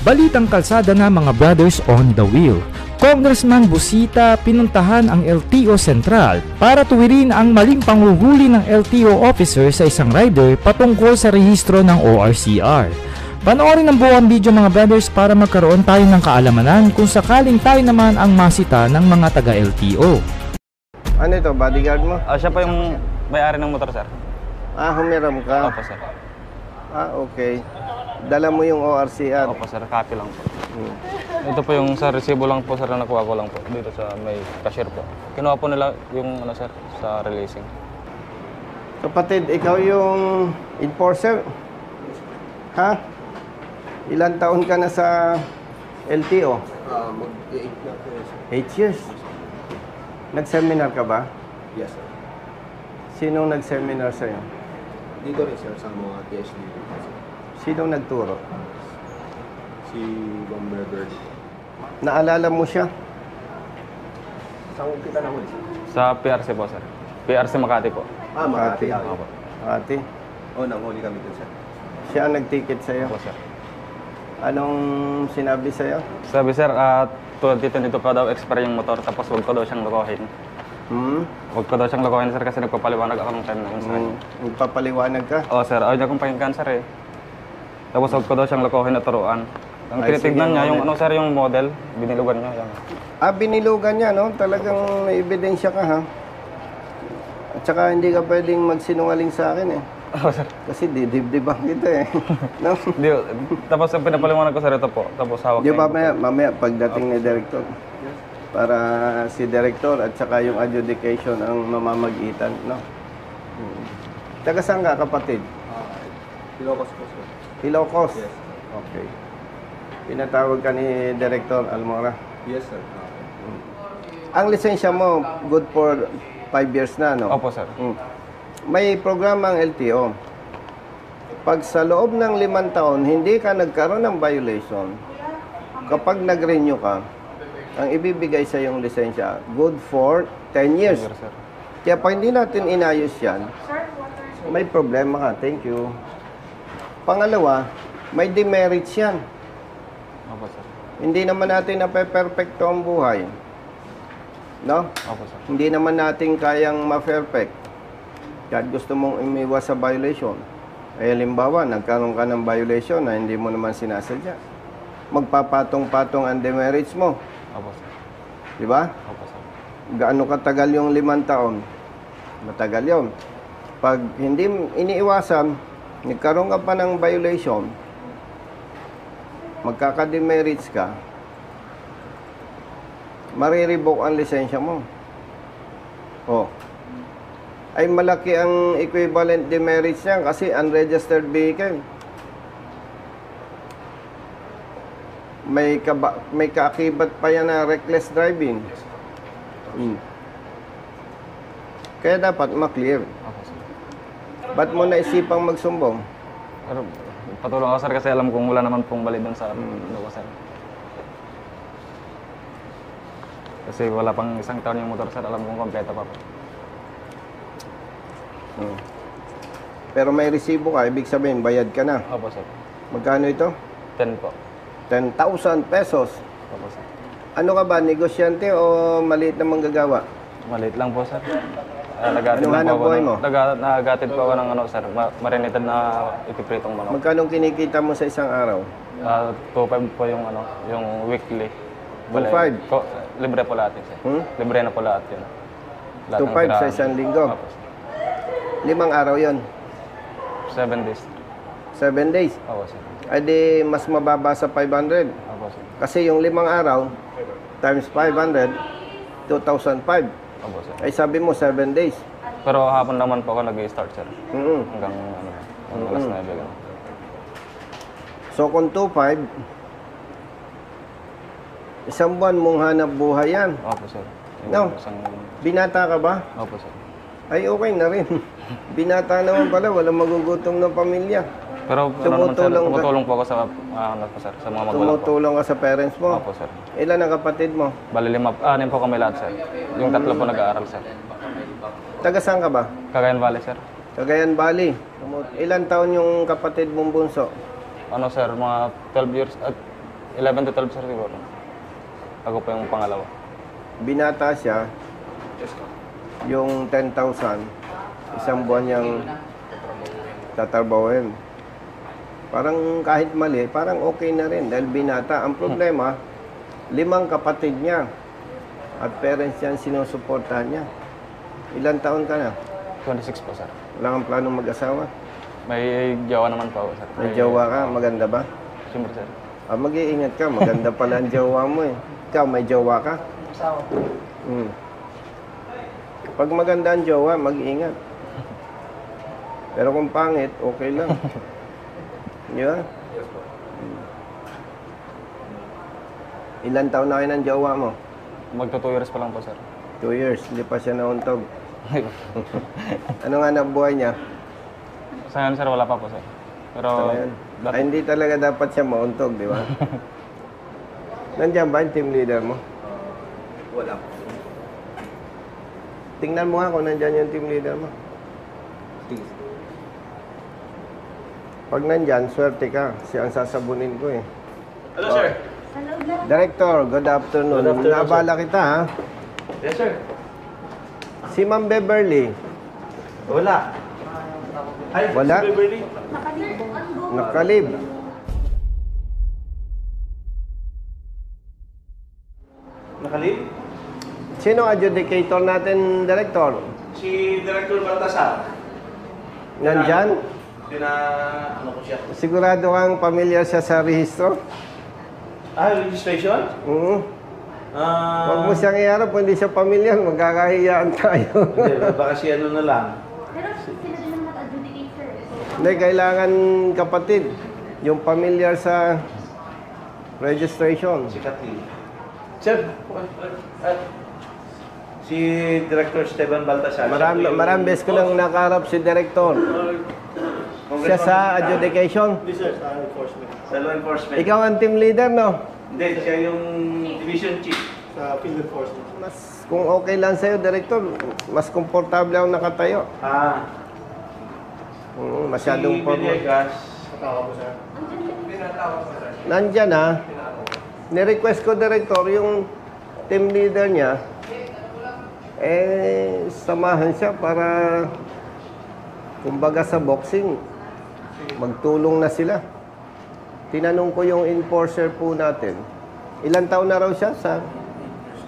Balitang kalsada na mga brothers on the wheel. Congressman Busita pinuntahan ang LTO Central para tuwirin ang maling panghuhuli ng LTO officer sa isang rider patungkol sa rehistro ng ORCR. Panoorin ang buong video mga brothers para magkaroon tayo ng kaalamanan kung sakaling tayo naman ang masita ng mga taga-LTO. Ano ito, bodyguard mo? Siya po yung may-ari ng motor, sir. Humiram ka? Opo, sir. Okay. Dala mo yung ORCR? Opo, sir. Copy lang po. Ito po yung sa resibo lang po, sir, na nakuha ko lang po. Dito sa may cashier po. Kinuha po nila yung, sir, sa releasing. Kapatid, ikaw yung enforcer? Ha? Ilan taon ka na sa LTO? Mag-8 na po, sir. 8 years? Nag-seminar ka ba? Yes, sir. Sinong nag-seminar sa'yo? Dito rin, sir, sa mga PhD. Sinong nagturo? Si Bomber Bird. Naalala mo siya? Saan kita naman, sir? Sa PRC po, sir. PRC Makati po. Makati. Opo. Ate, Nanghuli kami dun, sir. siya ang nag-ticket sa'yo. Opo, sir. Anong sinabi sa'yo? Sabi, sir, 2022 pa daw expire yung motor, tapos huwag ko daw siyang lokohin. Huwag ko daw siyang lokohin, sir, kasi nagpapaliwanag ako ng time na yun sa kanya. Magpapaliwanag ka? Oo, sir. Ayaw niya akong pakinggan, sir, eh. Tapos huwag ko daw siyang lokohin at turuan. Ang Ay, tinitignan sige, niya, yung model. sir, yung model, binilugan niya. Yan. Binilugan niya, no? Talagang may ebidensya ka, ha? At saka hindi ka pwedeng magsinungaling sa akin, eh. Oo, sir. Kasi didibdibang kita, eh. No? Di, tapos ang pinapaliwanag ko, sir, ito po. Tapos hawak Di niya ba mamaya pagdating ni Director, para si Director at saka yung adjudication ang mamamagitan, no? Taga saan ka, kapatid? Ilocos po, sir. Ilocos? Yes. Okay. Pinatawag ka ni Director Almora. Yes, sir. Ang lisensya mo, good for 5 years na, no? Opo, sir. May programa ang LTO. Pag sa loob ng 5 taon, hindi ka nagkaroon ng violation, kapag nag-renew ka, ang ibibigay sa yung lisensya, good for 10 years. Sir, sir. Kaya pag hindi natin inayos yan, may problema ka. Thank you. Pangalawa, may demerits yan. Opo, sir. Hindi naman natin nape-perfecto ang buhay. No? Opo, sir. Hindi naman natin kayang ma-perfect. Kahit gusto mong umiwas sa violation. Ay halimbawa, nagkaroon ka ng violation na hindi mo naman sinasadya. Magpapatong-patong ang demerits mo. Opo, sir. Di ba? Opo, sir. Gaano katagal yung 5 taon? Matagal yun. Pag hindi iniiwasan, nagkaroon ka pa ng violation, magkaka-demerits ka, marirevoke ang lisensya mo. Ay malaki ang equivalent demerits niya kasi unregistered vehicle. May kaakibat pa yan na reckless driving. Kaya dapat ma-clear. Opo, sir. Ba't mo naisipang magsumbong? Pero patulong ako, sir, kasi alam kong wala naman pong bali doon sa ko, sir. Kasi wala pang 1 taon yung motor, sir. Alam kong kompleto pa po. Pero may resibo ka, ibig sabihin, bayad ka na. Opo, sir. Magkano ito? 10 po. 10,000 pesos. Opo, sir. Ano ka ba, negosyante o maliit na manggagawa? Maliit lang po, sir. Nagatid Anong lang hanap po ako buhay ng- mo? Nagatid po ako ng sir, marinated na ipipritong manok. Magkano kinikita mo sa isang araw? 2.5 po yung yung weekly. 2.5? Libre po lahat yun, sir. Libre na po lahat yun. Lahat ng 2.5 sa tirahan. isang linggo? Opo, sir. 5 araw yon, 7 days. 7 days. Opo, sir. Ay di mas mababa sa 500. Opo, sir. Kasi yung 5 araw, times 500, 2,005. Opo, sir. Ay sabi mo, 7 days. Pero hapon naman po ako nag-start, sir. Mm-mm. Hanggang alas 9. Ganun. So kung 2,500, isang buwan mong hanap buhay yan. Opo, sir. Yung No. Binata ka ba? Opo, sir. Ay okay na rin. Binata naman pala, walang magugutom ng pamilya. Pero ano naman, sir, Tumutulong ka? tumutulong po ako sa, sir, sa mga magulang po. Tumutulong ka sa parents mo. Opo, sir. Ilan ang kapatid mo? Bali 6 po kami lahat, sir. Yung 3 po nag-aaral, sir. Taga saan ka ba? Cagayan Valley, sir. Cagayan Valley. Ilan taon yung kapatid mong bunso? Ano, sir, mga 12 years, 11 to 12 sir siguro. Ako po yung pangalawa. Binata siya, yung 10,000, isang buwan niyang tatrabahuin. Parang kahit mali, parang okay na rin dahil binata. Ang problema, 5 kapatid niya at parents niya ang sinusuportahan niya. Ilan taon ka na? 26 po sir. Wala kang planong mag-asawa? May jowa naman po sir. May jowa ka? Maganda ba? Siyempre sir. Mag-iingat ka. Maganda pala ang jowa mo eh. Ikaw, may jowa ka? Asawa. Pag maganda ang jowa, mag-iingat. Pero kung pangit, okay lang. Di ba? Ilan taon na kayo ng jowa mo? Magto 2 years pa lang po sir. 2 years. Hindi pa siya nauntog. Ano nga na buhay niya? Sa ngayon sir, wala pa po sir. Pero Ayun. Ay, hindi talaga dapat siya mauntog, di ba? Nandiyan ba yung team leader mo? Wala. Tingnan mo nga kung nandiyan yung team leader mo. Sige. Pag nandyan, swerte ka. Siya ang sasabunin ko eh. Hello, sir. Director, good afternoon. Good afternoon, Nabala kita ha. Yes, sir. Si Ma'am Beverly, Wala. Ay, Wala? si Beverly. nakalib. Nakalib? Sino adjudicator natin, Director? Si Director Baltasar. Nandyan? Ano ko siya? Sigurado kang pamilyar siya sa rehistro? Registration? Huwag mo siyang iharap, kung hindi siya pamilyar, magkakahiyaan tayo. Hindi, baka si ano na lang. Pero sila din naman mag-adjudicate, sir. Hindi, kailangan kapatid. Yung pamilyar sa registration. Si Kathleen. Sir, si Director Esteban Baltasar. Maraming beses ko lang nakaharap si Director. Siya sa adjudication. Hindi, sir, sa enforcement. Sa law enforcement. Ikaw ang team leader, no? Hindi, siya yung division chief. Sa field enforcement. Kung okay lang sa'yo, Director, mas komportable ako nakatayo. Masyadong si formal. Villegas. Nandyan ha. Ni-request ko, Director, yung team leader niya, samahan siya para, kumbaga sa boxing, magtulong na sila. Tinanong ko yung enforcer po natin. Ilan taon na raw siya?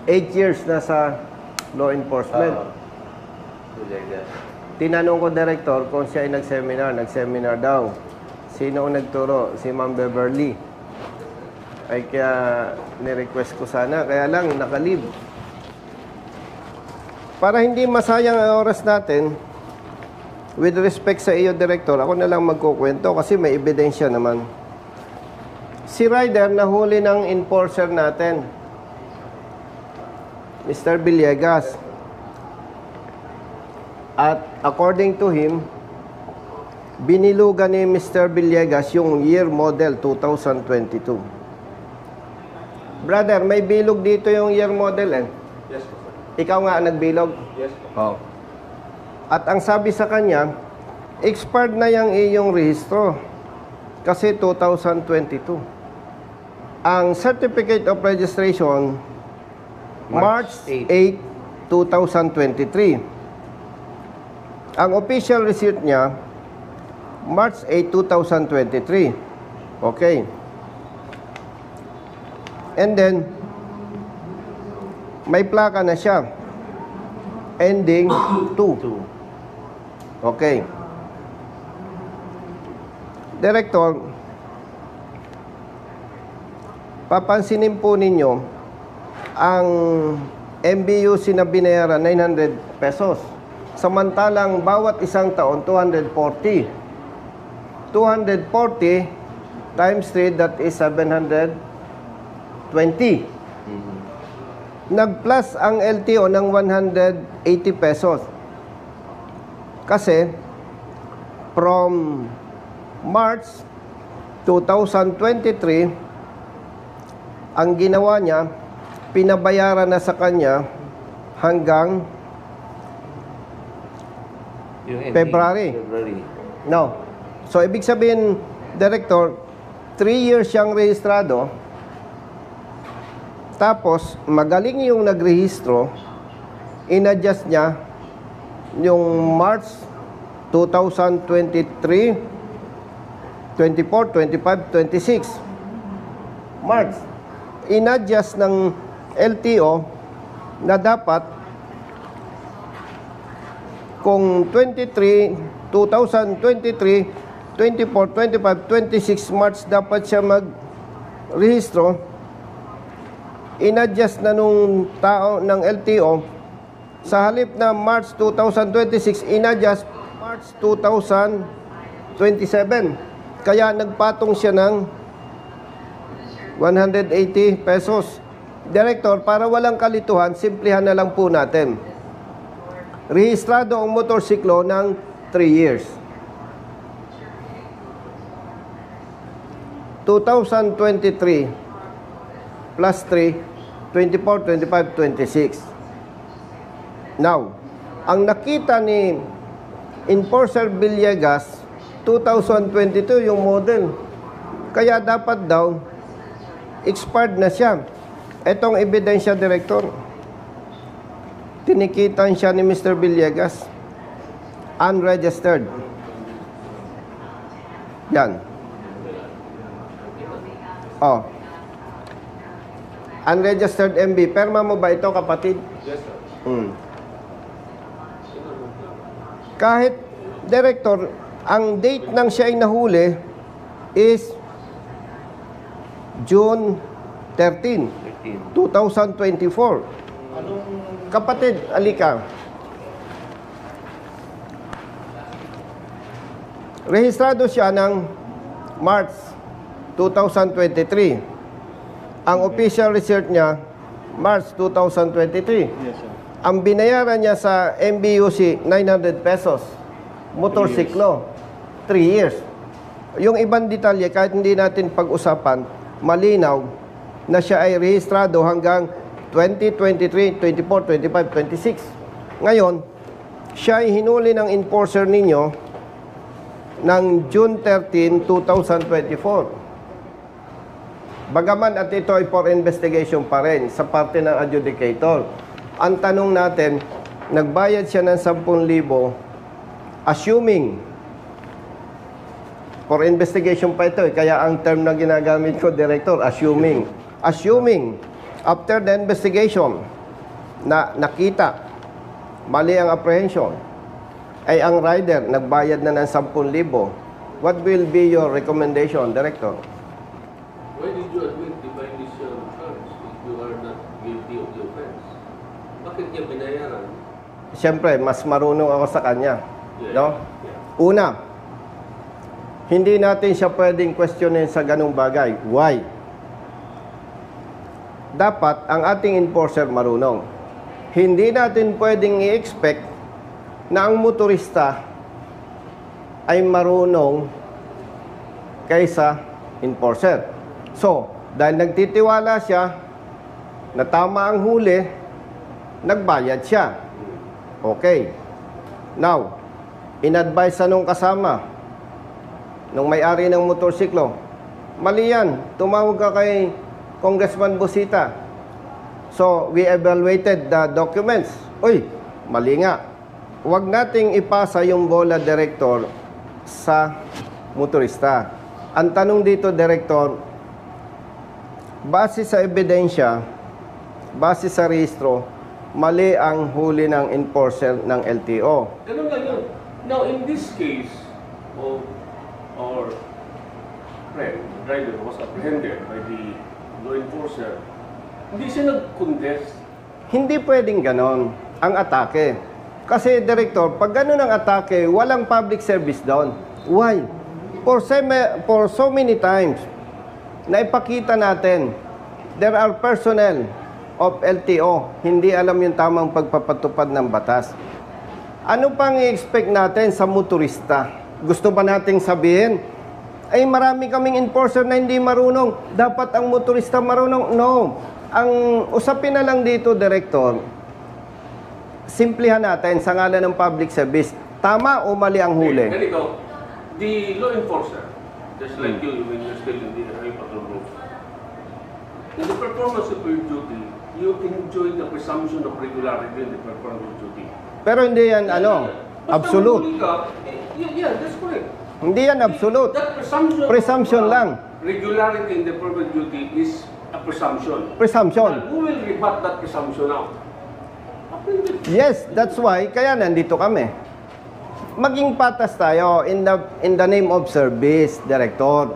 8 years na sa law enforcement. Tinanong ko, Director, kung siya ay nag-seminar. Nag-seminar daw. Sino ang nagturo? Si Ma'am Beverly. Ay kaya ni-request ko sana. Kaya lang, nakalib. Para hindi masayang ang oras natin, with respect sa iyo, Director, ako na lang magkukwento kasi may ebidensya naman. Si Ryder nahuli ng enforcer natin, Mr. Villegas. At according to him, binilugan ni Mr. Villegas yung year model 2022. Brother, may bilog dito yung year model eh. Yes, po, sir. Ikaw nga ang nagbilog? Yes, po. At ang sabi sa kanya, expired na yung iyong rehistro. Kasi 2022. Ang Certificate of Registration, March 8, 2023. Ang official receipt niya, March 8, 2023. Okay. And then, may plaka na siya. Ending 2. Okay. Director, papansinin po ninyo, ang MBUC na binayaran, 900 pesos. Samantalang bawat isang taon, 240. 240 times 3, that is 720. Nag-plus ang LTO ng 180 pesos. Kasi, from March 2023, ang ginawa niya, pinabayaran na sa kanya hanggang February. No. So, ibig sabihin, Director, 3 years siyang rehistrado, Tapos, magaling yung nagrehistro, in-adjust niya yung March 2023, 24, 25, 26. March. In-adjust ng LTO na dapat kung 2023, 24, 25, 26 March dapat siya mag-rehistro. In-adjust na nung tao ng LTO, sa halip na March 2026, in-adjust March 2027. Kaya nagpatong siya ng 180 pesos. Director, para walang kalituhan, simplihan na lang po natin. Rehistrado ang motorsiklo ng 3 years. 2023 plus 3, 24, 25, 26. Now, ang nakita ni Enforcer Villegas, 2022 yung model. Kaya dapat daw, expired na siya. Etong ebidensya, Director. Tinikitan siya ni Mr. Villegas. Unregistered. Yan. Oh. Unregistered MB. Perma mo ba ito, kapatid? Yes, sir. Kahit, Director, ang date ng siya ay nahuli is June 13, 2024. Kapatid, alika. Rehistrado siya ng March 2023. Ang official research niya, March 2023. Yes, sir. Ang binayaran niya sa MBUC, 900 pesos. Motorsiklo, 3 years. Yung ibang detalye, kahit hindi natin pag-usapan, malinaw na siya ay rehistrado hanggang 2023, 24, 25, 26. Ngayon, siya ay hinuli ng enforcer ninyo ng June 13, 2024. Bagaman at ito ay for investigation pa rin sa parte ng adjudicator. Ang tanong natin, nagbayad siya ng 10,000 assuming for investigation pa ito, kaya ang term na ginagamit ko, Director, assuming after the investigation na nakita mali ang apprehension ay ang rider nagbayad na ng 10,000, what will be your recommendation, Director? Why did you admit the violation charge if you are not guilty of the offense? Bakit niya binayaran? Siyempre, mas marunong ako sa kanya. Yeah. No? Yeah. Una, hindi natin siya pwedeng questionin sa ganung bagay. Why? Dapat ang ating enforcer marunong. Hindi natin pwedeng i-expect na ang motorista ay marunong kaysa enforcer. So, dahil nagtitiwala siya na tama ang huli, nagbayad siya. Okay. Now, in-advise sa nung kasama, nung may-ari ng motorsiklo, mali yan, tumawag ka kay Congressman Busita. So, we evaluated the documents. Uy, mali nga. Huwag nating ipasa yung bola, Director, sa motorista. Ang tanong dito, Director, base sa ebidensya, base sa rehistro, mali ang huli ng enforcer ng LTO. Ganun lang yun. Now, in this case of our friend, the driver was apprehended by the law enforcer, hindi siya nag-contest. Hindi pwedeng ganon ang atake. Kasi, Director, pag ganon ang atake, walang public service doon. Why? For so many times, na ipakita natin, there are personnel of LTO, hindi alam yung tamang pagpapatupad ng batas. Ano pang i-expect natin sa motorista? Gusto ba nating sabihin, ay marami kaming enforcer na hindi marunong, dapat ang motorista marunong? No. Ang usapin na lang dito, Director, simplihan natin sa ngalan ng public service, tama o mali ang huli? Ganito, the law enforcer, just like you when you're still in the highway patrol group, in the performance of your duty, you enjoy the presumption of regularity in the performance of duty. Pero hindi yan, Basta absolute. mahuli ka, yeah, that's correct. Hindi yan absolute. That presumption, Presumption lang. Regularity in the performance of duty is a presumption. Presumption. And who will rebut that presumption now? Yes, that's why, kaya nandito kami. Maging patas tayo in the name of service, Director.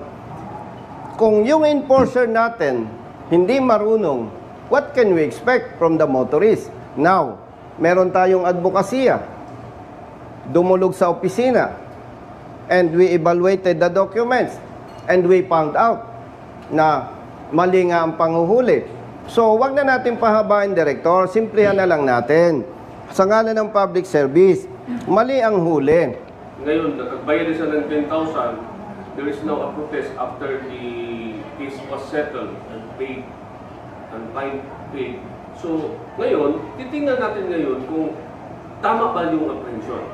Kung yung enforcer natin hindi marunong, what can we expect from the motorist? Now, meron tayong advokasya. Dumulog sa opisina. And we evaluated the documents. And we found out na mali nga ang panguhuli. So, wag na natin pahabain, Director. Simplihan na lang natin. Sa ngalan ng public service, mali ang huli. Ngayon, nakagbayad siya ng 10,000, there is now a protest after the case was settled and paid, and fine paid. So, ngayon, titingnan natin ngayon kung tama ba yung apprehension.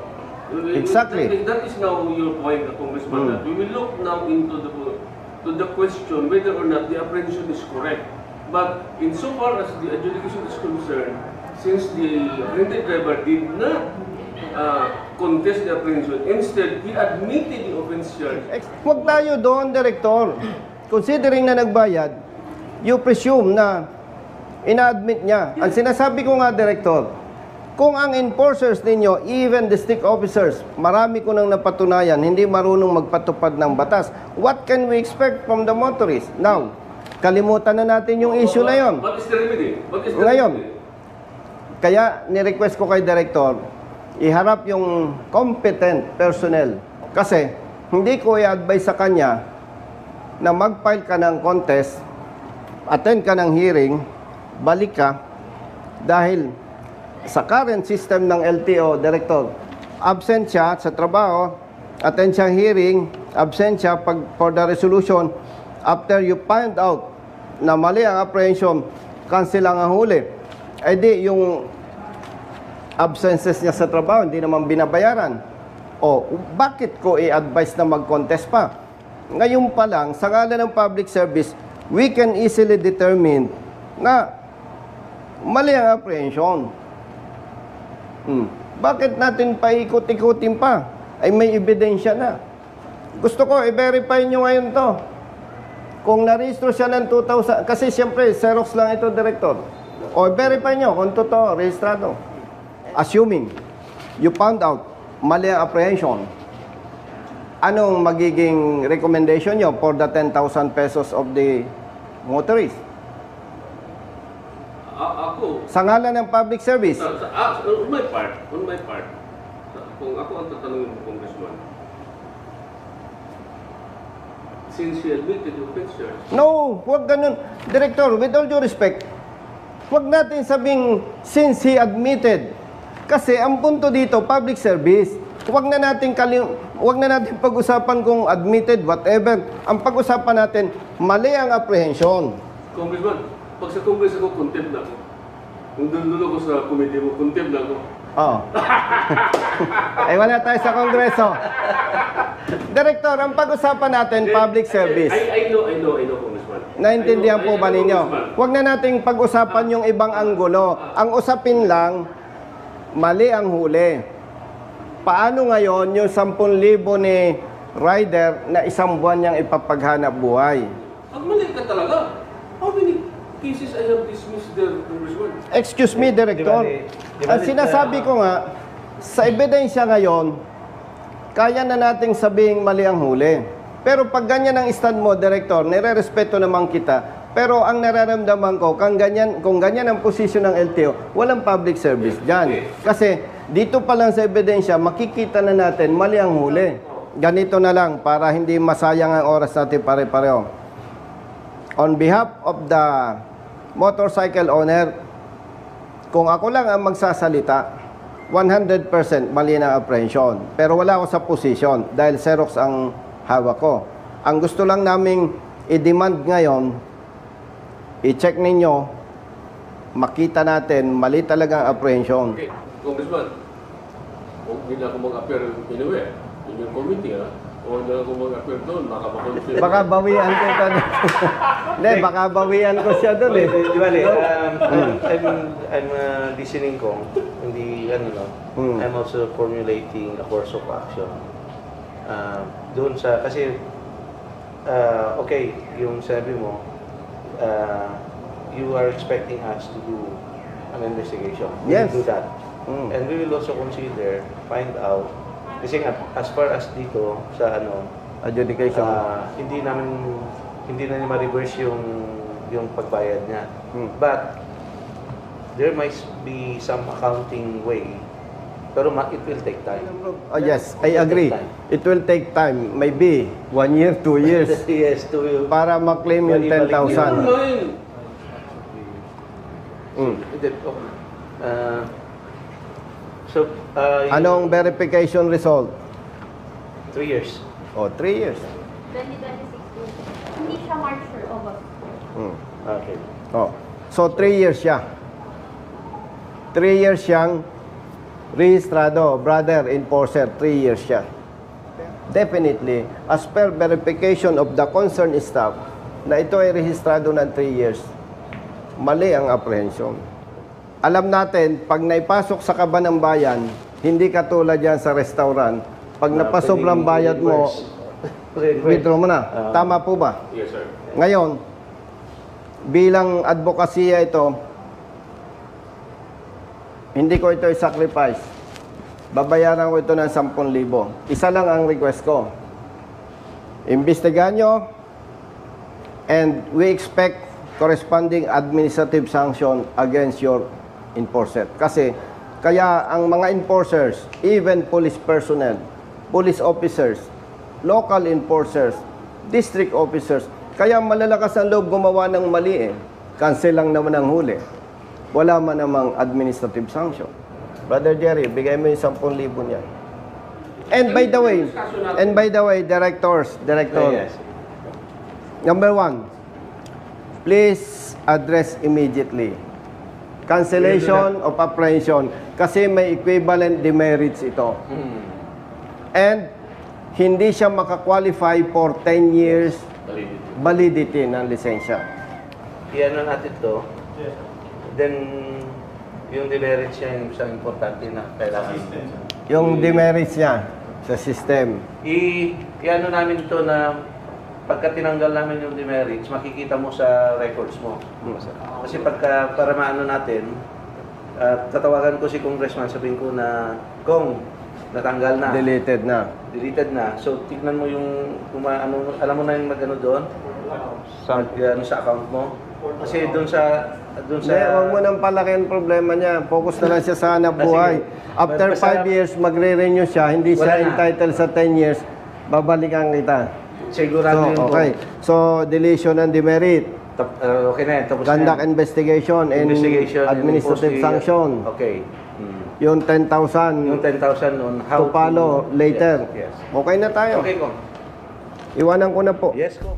Exactly. That is now your point, Congressman, that we will look now into the question whether or not the apprehension is correct. But insofar as the adjudication is concerned, since the apprehended driver did not contest the apprehension, instead, he admitted the offense charge. Huwag tayo doon, Director. Considering na nagbayad, you presume na ina-admit niya. Ang sinasabi ko nga, Director, kung ang enforcers ninyo, even district officers, marami ko nang napatunayan, hindi marunong magpatupad ng batas, what can we expect from the motorist? Now, kalimutan na natin yung issue na yon. What is the remedy? What is the Ngayon, remedy? kaya ni-request ko kay Director, iharap yung competent personnel. Kasi, hindi ko i-advise sa kanya na mag-file ka ng contest, attend ka ng hearing, balik ka, dahil sa current system ng LTO, Director, absent siya sa trabaho, attend siya hearing, absent siya for the resolution, after you find out na mali ang apprehension, cancel lang ang huli. Eh di, yung absences niya sa trabaho, hindi naman binabayaran. O, bakit ko i-advise na mag-contest pa? Ngayon pa lang, sa ngalan ng public service, we can easily determine na mali ang apprehension. Bakit natin paikot-ikutin pa? Ay may ebidensya na. Gusto ko, i-verify nyo ngayon to. Kung narehistro siya ng 2,000, kasi siyempre, Xerox lang ito, Director. O, verify nyo kung totoo, rehistrado. Assuming, you found out, mali ang apprehension, anong magiging recommendation nyo for the 10,000 pesos of the motorist? Ako, Sa ngalan ng public service, on my part, kung ako ang tatanungin ng Congressman, since he admitted the offense charge, no, huwag ganun. Director, with all due respect, huwag natin sabing since he admitted. Kasi ang punto dito, public service. Huwag na natin pag-usapan kung admitted, whatever. Ang pag-usapan natin, mali ang apprehension. Congressman, pag sa Congress ako, contempt na ako. Kung dulo ko sa committee mo, contempt na ako. Oo. Ay, wala tayo sa Kongreso. Director, ang pag-usapan natin, public service. I know, Congressman. Naintindihan po ba I know, ninyo? Congressman. Huwag na nating pag-usapan yung ibang anggulo. Ang usapin lang, mali ang huli. Paano ngayon yung 10,000 ni rider na isang buwan niyang ipapaghanap buhay? Pag mali ka talaga, how many cases I have dismissed there, Congressman? Excuse me, Director. Ang sinasabi ko nga, sa ebidensya ngayon, kaya na nating sabing mali ang huli. Pero pag ganyan ang stand mo, Director, nire-respeto naman kita. Pero ang nararamdaman ko, kung ganyan ang posisyon ng LTO, walang public service dyan. Kasi dito pa lang sa ebidensya, makikita na natin mali ang huli. Ganito na lang para hindi masayang ang oras natin pare-pareho. On behalf of the motorcycle owner, kung ako lang ang magsasalita, 100% mali na apprehension. Pero wala ako sa posisyon dahil Xerox ang hawak ko. Ang gusto lang naming i-demand ngayon, i-check ninyo, makita natin, mali talaga ang apprehension. Okay, Congressman, huwag din ako mag-appear anywhere in your committee, ha? Huwag na ako mag-appear doon, baka makonfirm. Baka bawian ko ito. Hindi, baka bawian ko siya doon eh. Di ba, I'm listening ko, hindi, I'm also formulating a course of action. Doon sa, kasi, okay, yung sabi mo, you are expecting us to do an investigation. We Yes. will do that. And we will also consider, find out, kasi nga, as far as dito, sa Adjudication. hindi na niya ma-reverse yung pagbayad niya. But there might be some accounting way, pero it will take time. Yes, I agree. It will take time. Maybe 1 year, 2 years. Yes, to Para ma-claim yung 10,000. Mine. Anong verification result? 3 years. Oh, 3 years. 2026. Hindi siya March or August. Okay. Oh. So 3 years siya. 3 years siyang rehistrado, brother, enforcer, 3 years siya. Definitely, as per verification of the concerned staff, na ito ay rehistrado ng 3 years, mali ang apprehension. Alam natin, pag naipasok sa kaba ng bayan, hindi katulad yan sa restaurant, pag napasobrang bayad mo, withdraw mo na. Tama po ba? Yes, sir. Ngayon, bilang advokasya ito, hindi ko ito i-sacrifice. Babayaran ko ito ng 10,000. Isa lang ang request ko. Imbestigahan nyo, and we expect corresponding administrative sanction against your enforcer. Kasi, kaya ang mga enforcers, even police personnel, police officers, local enforcers, district officers, kaya malalakas ang loob gumawa ng mali eh. Cancel lang naman ang huli. Wala man namang administrative sanction. Brother Jerry, bigay mo yung 10,000 niya. And by the way, director, Yes. number 1, please address immediately cancellation of apprehension kasi may equivalent demerits ito. And hindi siya makakwalify for 10 years validity ng lisensya. Iyan na natin to. Then, yung demerits niya yung isang importante na kailangan. Yung demerits niya sa system. I-ano namin ito na pagka tinanggal namin yung demerits, makikita mo sa records mo. Kasi para maano natin, tatawagan ko si Congressman, sabihin ko na, Kong, natanggal na. Deleted na. Deleted na. So, tignan mo yung, alam mo na yung magano doon? Sa account mo? Kasi doon sa... Hindi, huwag mo nang palakihan problema niya. Focus na lang siya sa hanap buhay. After 5 years, magre-renew siya. Hindi siya entitled sa 10 years. Babalikan kita. Sigurado yun po. Okay. So, deletion and demerit. Okay na yan. Tapos Conduct na yan. investigation and administrative sanction. Okay. Yung 10,000 Yung 10,000 on how to follow later. Yes. Okay na tayo. Okay ko. Iwanan ko na po. Yes ko.